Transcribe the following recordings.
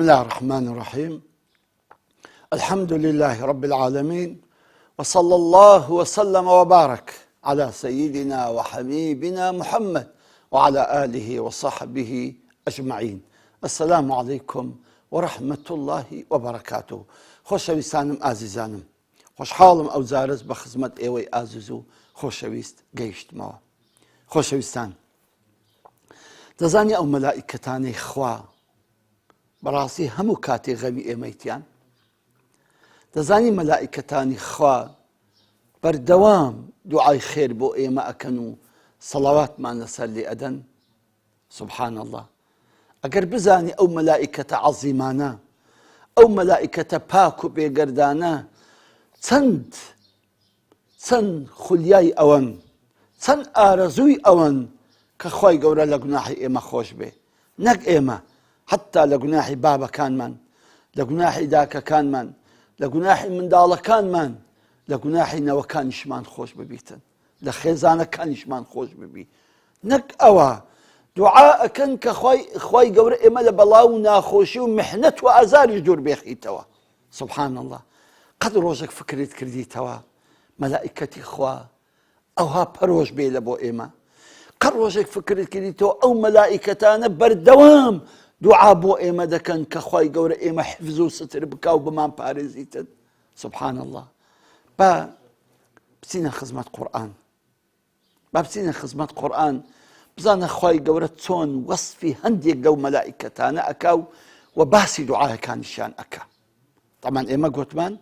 بسم الله الرحمن الرحيم. الحمد لله رب العالمين، وصلى الله وسلم وبارك على سيدنا وحبيبنا محمد وعلى آله وصحبه أجمعين. السلام عليكم ورحمة الله وبركاته. خۆشەویستانم ئازیزانم، خۆشحاڵم ئەو جارەس بە خزمەت ئێوەی ئازیز و خۆشەویست گەیشتمەوە. خۆشەویستان، دەزانی ئەو مەلائیکەتانەی خوا بەڕاستی هەموو کاتێک غەوی ئێمەیتیان؟ دەزانی مەلائیکەتانی خوا بەردەوام دوعای خێر بۆ ئێمە ئەکەن و سەڵاواتمان لەسەر لێ ئەدەن؟ سبحان الله. ئەگەر بزانی ئەو مەلائیکەتە عەزیمانە، ئەو مەلائیکەتە پاک و بێگەردانە چەند خولیای ئەوەن، چەند ئارەزووی ئەوەن کە خوای گەورە لە گوناحی ئێمە خۆش بێ. نەک ئێمە، حتا لە گوناحی بابەکانمان، لە گوناحی داکەکانمان، لە گوناحی منداڵەکانمان، لە گوناحی نەوەکانیشمان خۆش ببیتن، لە خێزانەکانیشمان خۆش ببی. نەک ئەوە دوعا ئەکەن کە خوای گەورە ئێمە لە بەڵاو و ناخۆشی و محنەت و ئازاریش دوور بێخیتەوە. سبحان الله. قەت ڕۆژێک فکرت کردیتەوە مەلائیکەتی خوا ئەوها پەرۆش بێ لە بۆ ئێمە؟ قەت ڕۆژێک فکرت کردیتەوە ئەو مەلائیکەتانە بەردەوام دوعا بۆ ئێمە دەکەن کە خوای گەورە ئێمە حفز و ستر بکا و بمان پارێزیتن؟ سبحان الله. با بچینە خزمەت قورئان، با بچینە خزمەت قورئان، بزانە خوای گەورە چۆن وەسفی هەندێک لەو مەلائیکەتانە ئەکا و باسی دوعاەکانیشیان ئەکا. تەمان ئێمە گوتمان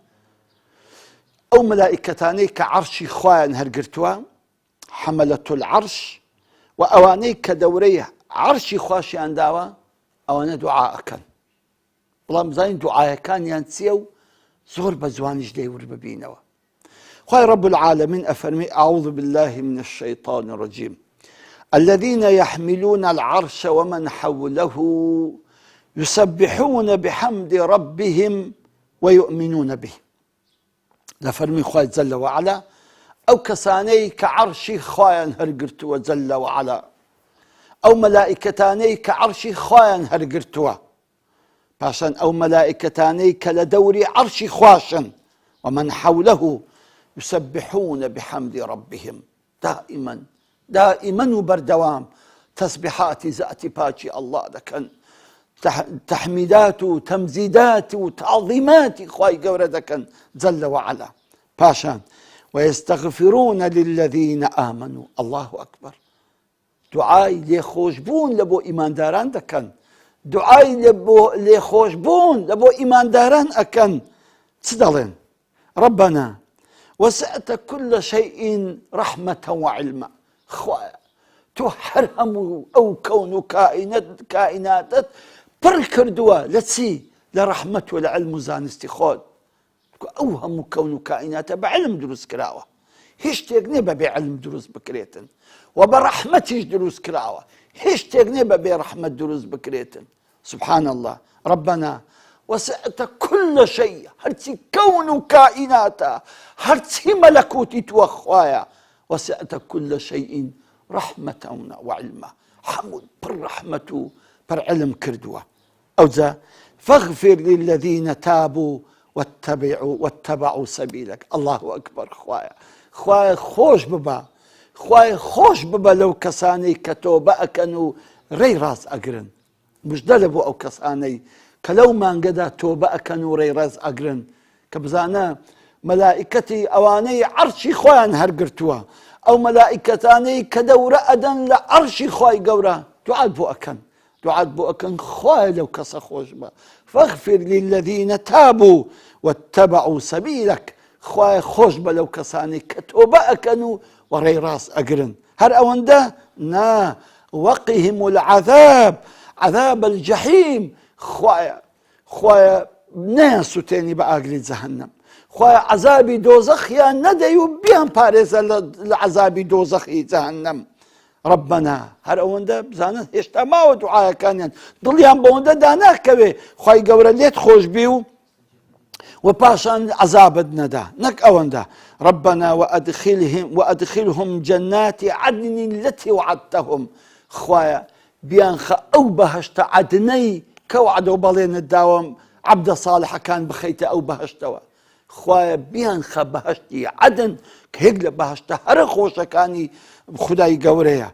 ئەو مەلائیکەتانەی کە عەرشی خوایان هەرگرتووە، حەمەلەت العەرش، و ئەوانەی کە دەورەی عەرشی خواشیان داوە، ئەوانە دوعا ئەکەن. بەڵام بزانین دوعاەکانیان چییە و زۆر بە جوانیش دەیور ببینەوە. خوای رب العالمین ئەفەرمی: أعوذ بالله من الشيطان الرجيم الذين يحملون العرش ومن حوله يسبحون بحمد ربهم ويؤمنون به. لفرمي خوای جل وعلا ئەو کەسانەی کە عەرشی خوایان هەرگرتووە جل وعلا، ئەو مەلائیکەتانەی کە عەرشی خوایان هەرگرتووە، پاشان ئەو مەلائیکەتانەی کە لە دەوری عەرشی خواشن، ومن حوله يسبحون بحمد ربهم. دائما و بەردەوام تەسبیحاتی زاتی پاکی ئەڵڵا دەکەن، تەحمیدات و تەمجیدات و تعظیماتی خوای گەورە دەکەن جل وعلا. پاشان ويستغفرون للذين آمنوا. الله أكبر. دعای لێخۆشبوون لە بۆ ئیمانداران دەکەن، دعای لێخۆشبوون لە بۆ ئیمانداران ئەکەن. چ دەڵێن؟ ربنا وسعت كل شيء رحمة وعلما. خوایە تۆ هەر هەموو ئەو کەون و کائیناتت پڕ کردووە لە چی؟ لە ڕەحمەت و لە عیلم و زانستی خۆت. ئەو هەموو کەون و کائیناتە بە عیلم دروست کراوە، هیچ شتێک نییە بە بێ عیلم دروست بکرێتن، و بە ڕەحمەتیش دروست کراوە، هیچ شتێک نییە بە بێ ڕەحمەت دروست بکرێتن. سبحان الله. ربنا وسعت كل شيء، هەرچی کەون و کائیناتە، هەرچی مەلەکوتی تووە خوایە، وسعت كل شيء رحمة وعلما، هەموو پڕ ڕەحمەت و پڕ عیلم کردووە. ئەوجا فاغفر للذين تابوا واتبعوا سبيلك. الله أكبر. خوایە خۆش ببە، خوایە خۆش ببە لەو کەسانەی کە تۆبە ئەکەن و ڕێی ڕاست ئەگرن. مژدە لە بۆ ئەو کەسانەی کە لەو مانگەدا تۆبە ئەکەن و ڕێی ڕاست ئەگرن، کە بزانە مەلائیکەتی ئەوانەی عەرشی خۆیان هەرگرتووە، ئەو مەلائیکەتانەی کە دەورە ئەدەن لە عەرشی خوای گەورە، دوعات بۆ ئەکەن، دوعات بۆ ئەکەن خوایە لەو کەسە خۆش بە. فاغفر للذين تابوا واتبعوا سبيلك. خوایە خۆش بە لەو کەسانی کە تۆبە ئەکەن و وەڕێی ڕاست ئەگرن. هەر ئەوەندە نا، وقهم العذاب، عذاب الجحيم. خوایە نەیانسووتێنی بە ئاگری جەهەنەم، خوایە عەزابی دۆزەخیان نەدەی و بیان پارێزە لە عەزابی دۆزەخی جەهەنەم. ربنا هەر ئەوەندە بزانن هێشتا ماوە دوعاەکانیان، دڵیان بەوەندە داناکەوێ خوای گەورە لێت خۆش بی و پاشان عەزابت نەدا. نەک ئەوەندە ربنا وأدخلهم جنات عدن التي وعدتهم. خوایە بیانخە ئەو بەهەشتە عەدنەی كوعدوا بلين الداوم عبد صالح كان بخيته أو بهشتوا خوايا بيان خبهشتي عدن كهجل بهشته هر خوش كاني خداي قوريا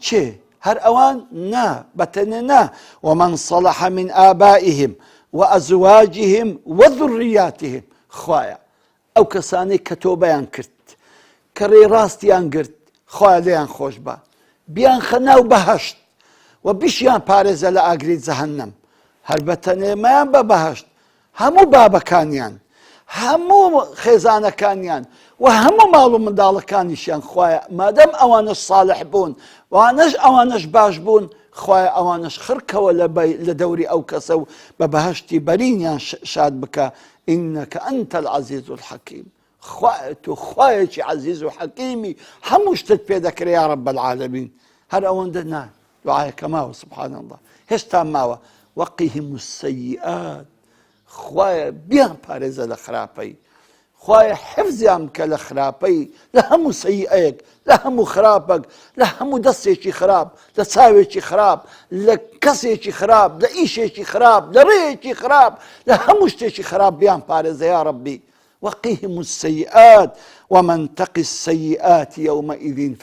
چه هر أوان نا بتننا ومن صلح من آبائهم وأزواجهم وذرياتهم خوايا أو كساني كتوبيان كرت كري راستيان كرت خوايا ليان خوش با بيان خناو بهشت وبيشيان بارز لأقريد جهنم هربتني ما ببهشت همو بابا كانيان همو خيزانة كانيان وهمو مالو من دالة كانيشان خوايا ما دام اوانش صالح بون اوانش باش بون خوايا اوانش خركة ولا لدوري او كسو ببهشتي برين شاد بك انك انت العزيز الحكيم خوايا عزيز وحكيمي هموش تتبيدك يا رب العالمين هر اوان دنا دعاء كماو سبحان الله هشتا ماوا وقهم السيئات خوايا بيان بارزة لخرابي خوايا حفظيام كالخرابي لهمو سيئيك لهمو خرابك لهمو دسيشي خراب لساويشي خراب لكسيشي خراب لإيشيشي خراب لريشي خراب لهمو شتيشي خراب بيان بارزة يا ربي وقهم السيئات ومن تقي السيئات يومئذ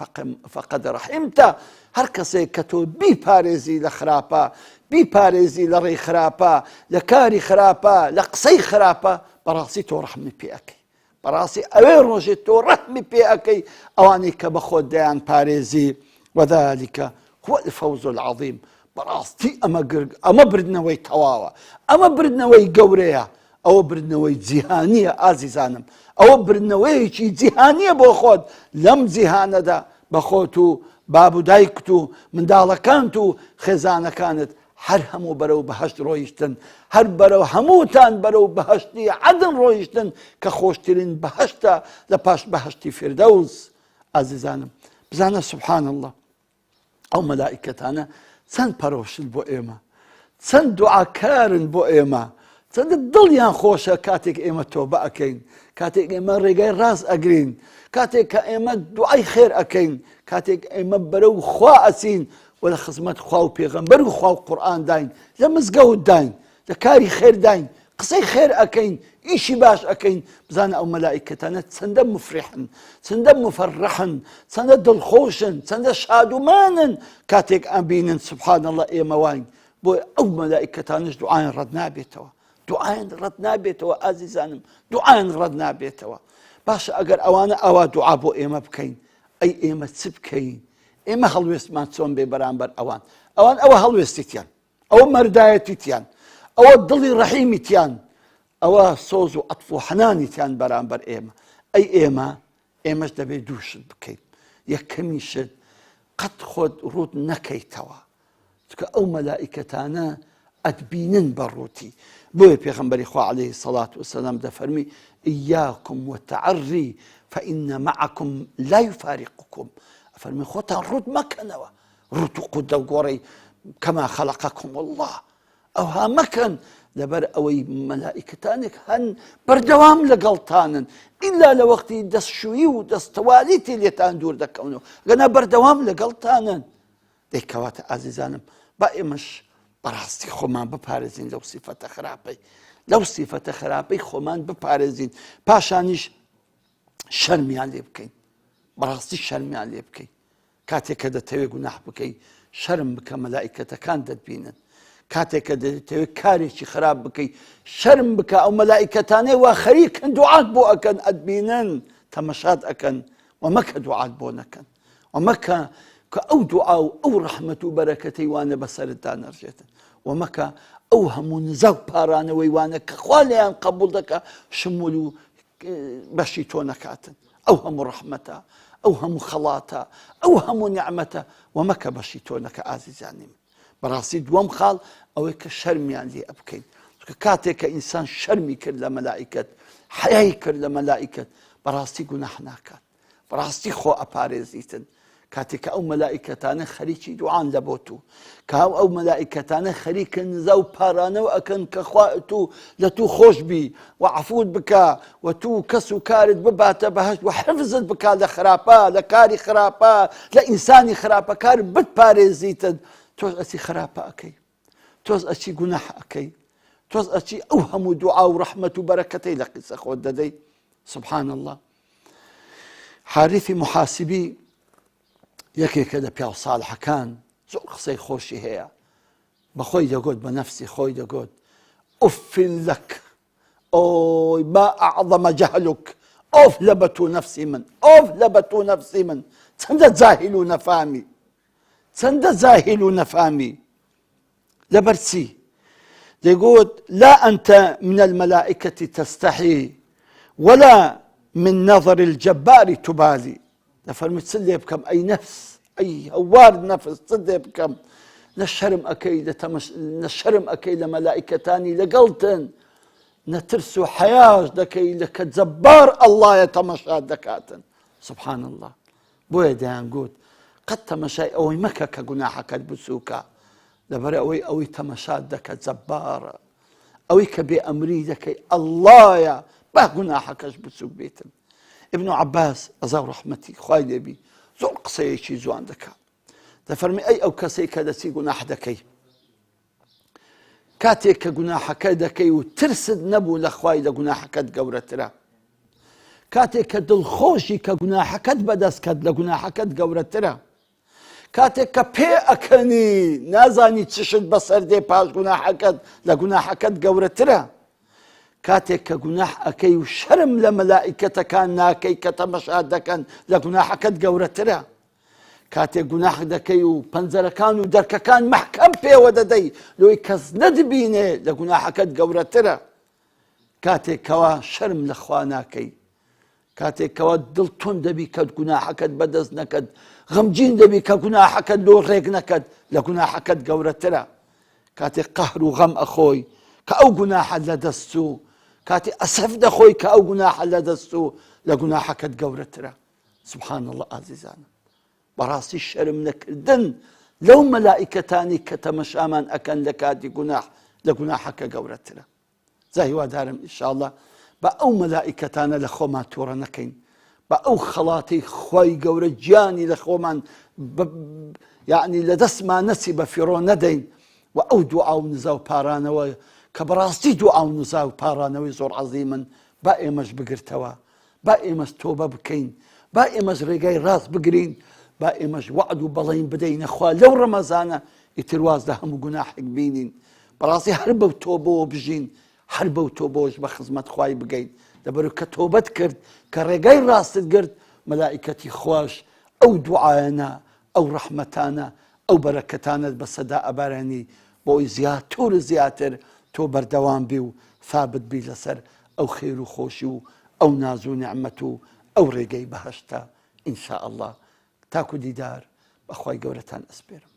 فقد رحمته هر کسی کتو بی پارێزی لە خراپە بی پارێزی لە ڕێی خراپە لە کاری خراپە لە قسەی خراپە بەڕاستی تۆ ڕەحمی پێ ئەکەی بەڕاستی ئەوێ ڕۆژێت تۆ ڕەحمی پێ ئەکەی ئەوانەی کە بە خۆت دەیان پارێزی وذلك هو الفوز العظيم بەڕاستی ئەمە بردنەوەی تەواوە ئەمە بردنەوەی گەورەیە ئەوە بردنەوەی جیهانیە ئازیزانم ئەوە بردنەوەیەکی جیهانیە بۆ خۆت لەم جیهانەدا بە خۆت و باب و دایکت و منداڵەکانت و خێزانەکانت هەر هەموو بەرەو بەهەشت ڕۆیشتن هەر بەرەو هەمووتان بەرەو بەهەشتی عەدن ڕۆیشتن کە خۆشترین بەهەشتە لە پاش بەهەشتی فیردەوس ئازیزانم بزانە سبحان الله ئەو مەلائیکەتانە چەند پەرۆشن بۆ ئێمە چەند دوعاکارن بۆ ئێمە چەند دڵیان خۆشە کاتێک ئێمە تۆبە ئەکەین کاتێک ئێمە ڕێگای ڕاست ئەگرین کاتێک کە ئێمە دوعای خێر ئەکەین کاتێک ئێمە بەرەو خوا ئەچین و لە خزمەت خوا و پێغەمبەر و خوا و قورئان داین لە مزگەوت داین لە کاری خێر داین قسەی خێر ئەکەین ئیشی باش ئەکەین بزانە ئەو مەلائیکەتانە چەندە مفریحن چەندە مفەرەحن چەندە دڵخۆشن چەندە شادومانن کاتێک ئەبینن سبحان الله ئێمە واین بۆ ئەو مەلائیکەتانش دوعایان ڕەت نابێتەوە دوعایان ڕەت نابێتەوە ئازیزانم دوعایان ڕەت نابێتەوە باشە ئەگەر ئەوانە ئەوە دوعا بۆ ئێمە بکەین ئەی ئێمە چ بکەین ئێمە هەڵوێستمان چۆن بێ بەرامبەر ئەوان ئەوە هەڵوێستیتیان ئەوە مەردایەتیتیان ئەوە دڵی ڕەحیمیتیان ئەوە سۆز و عەتف و حەنانیتیان بەرامبەر ئێمە ئەی ئێمەش دەبێت دووشت بکەین یەکەمی شت قەت خۆت ڕوود نەکەیتەوە چکە ئەو مەلائیکەتانە ئەتبینن بەڕووتی بۆیە پێغەمبەری خوا عەلەیهی سەڵات وسەلام دەفەرمی ئیاکم وەتەعەڕی فإن معكم لا يفارقكم أفرمي خوتان رود مكنوا رود قد قوري كما خلقكم الله أو ها مكن لبر أوي ملائكتانك هن بردوام لقلطانا إلا لوقتي دس شوي ودس تواليتي اللي تاندور دكونو أنا بردوام لقلطانا دي كوات عزيزانم باقي مش براستي خمان ببارزين لو صفة خرابي لو صفة خرابي خمان ببارزين باشانيش شەرمیان لێ بکەین بەڕاستی شەرمیان لێ بکەین کاتێک کە دەتەوێت گوناح بکەین شەرم بکە مەلائیکەتەکان دەتبینن کاتێک کە دەتەوێت کارێکی خراپ بکەی شەرم بکە ئەو مەلائیکەتانەی وا خەریکن دوعات بۆ ئەکەن ئەتبینن تەمەشات ئەکەن ومەکە دوعات بۆ نەکەن ومەکە کە ئەو دوعا و ئەو ڕەحمەت و بەرەکەتەی وانە بەسەرتدا نەڕژێتن ومەکە ئەو هەموو نزا و پارانەوەی وانە کە خوا لێیان قبوڵ دەکە شمول و بەشی تۆ نەکاتن ئەو هەموو ڕەحمەتە ئەو هەموو خەڵاتە ئەو هەموو نیعمەتە ومەکە بەشی تۆ نەکە ئازیزانی من بەڕاستی دووەم خاڵ ئەوەی کە شەرمیان لێ ئەبکەین کاتێک کە ئینسان شەرمی کرد لە مەلائیکەت حەیای کرد لە مەلائیکەت بەڕاستی گوناح ناکات بەڕاستی خۆ ئەپارێزیتن کاتێک کە ئەو مەلائیکەتانە خەریکی دوعان لە بۆ تو کە ئەو مەلائیکەتانە خەریکە نزا و پارانەوە ئەکەن کە خوا تو لە تو خۆش بی و عەفوت بکە و تو کەس و کارت بباتە بەهەشت و حفزت بکە لە خراپە لە کاری خراپە لە ئینسانی خراپەکار بتپارێزیتن تۆش ئەچی خراپە ئەەکەی تۆز ئەچی گوناح ئەەکەی تۆز ئەچی ئەو هەموو دوعا و ڕەحمەت و بەرەکەتەی لە قیسە خۆت دەدەی. سبحان الله. حارثی محاسبی یەکێکە لە پیاو ساڵحەکان زۆر قسەی خۆشی هەیە، بەخۆی دەگوت بە نەفسی خۆی دەگوت ئوفین لەک ئۆی ما ئەعظەمە جەهلوک، ئۆف لە بە تۆ نەفسی من، ئۆف لە بە تۆ نەفسی من، چەندە جاهیل و نەفامی، چەندە جاهیل و نەفامی. لەبەر چی؟ دەیگوت لا أنت من الملائكة تستحي ولا من نظر الجبار تبالي. دەفەرمی چ لێ بکەم ئەی نەفس، ئەی هەوار نەفس، چ لێ بکەم؟ نەشەرم ئەەکەی لە مەلائکەتانی لەگەڵتن، نەترس و حەیاش دەکەی لە کە جەبار ئەڵڵایە تەمەشات دەکاتن. سبحان الله. بۆیە دەیانگوت قەت تەمەشای ئەوەی مەکە کە گوناحەکەت بچووکە، لەبەر ئەوەی تەمەشات دەکات جەبارە، ئەوەی کە بێ ئەمری دەکەی ئەڵڵایە با گوناحەکەش بچووک بێتن. ابن عباس ڕەزا و ڕەحمەتی خوای لێبی زۆر قسەیەکی جوان دەکات. دەفەرمی ئەی ئەو کەسەی کە دەچی گوناح دەکەی، کاتێک کە گوناحەکە دەکەی و ترست نەبوو لە خوای لە گوناحەکەت گەورەترە، کاتێک کە دڵخۆشی کە گوناحەکەت بەدەست کەت لە گوناحەکەت گەورەترە، کاتێک کە پێ ئەکەنی نازانی چشت بەسەر دێ پاش گوناحەکەت لە گوناحەکەت گەورەترە، کاتێک کە گوناح ئەەکەی و شەرم لە مەلائیکەتەکان ناکەی کە تەمەشات دەکەن لە گوناحەکەت گەورەترە، کاتێک گوناح دەکەی و پەنجەرەکان و دەرکەکان مەحکەم پێوە دەدەی لۆی کەس نەدبینێ لە گوناحەکەت گەورەترە، کاتێک کەوا شەرم لە خوا ناکەی، کاتێک کەوا دڵ تۆن دەبی کە گوناحەکەت بەدەست نەکەت، غەمگین دەبی کە گوناحەکەت لۆ ڕێک نەکەت لە گوناحەکەت گەورەترە، کاتێک قەهر و غەم ئەخۆی کە ئەو گوناحەت لە دەست و کاتێک ئەسەف دەخۆی کە ئەو گوناحەت لە دەست و لە گوناحەکەت گەورەترە. سبحان الله. ئازیزانم، بەڕاستی شەرم نەکردن لەو مەلائیکەتانی کە تەمەشامان ئەکەن لە کاتی گوناح لە گوناحەکە گەورەترە. جا هیوادارم ئینشاءالله بە ئەو مەلائیکەتانە لە خۆمان تووڕە نەکەین، بە ئەو خەڵاتی خوای گەورە گیانی لە خۆمان یعنی لە دەستمان نەچی بە فیڕۆ نەدەین و ئەو دوعا و نزا و پارانەوە کە بەڕاستی دوعا و نزا و پارانەوەی زۆر عەزیمن با ئێمەش بگرتەوە، با ئێمەش تۆبە بکەین، با ئێمەش ڕێگای ڕاست بگرین، با ئێمەش وعد و بەڵێن بدەینە خوا لەو ڕەمەزانە ئیتر واز لە هەموو گوناحێک بینین، بەڕاستی هەر بەو تۆبەوە بژین، هەر بەو تۆبەوەش بە خزمەت خوای بگەین، لەبەرەوە کە تۆبەت کرد کە ڕێگای ڕاستت گرت مەلائیکەتی خوش ئەو دوعایانە ئەو ڕەحمەتانە ئەو بەرەکەتانت بە سەدا ئەبارێنی بۆی زیاتر و زیاتر تۆ بەردەوام بی و ثابت بی لەسەر ئەو خێر و خۆشی و ئەو ناز و نعمەت و ئەو ڕێگەی بەهەشتە ئینشاء الله. تاکو دیدار بەخوای گەورەتان ئەسپێرم.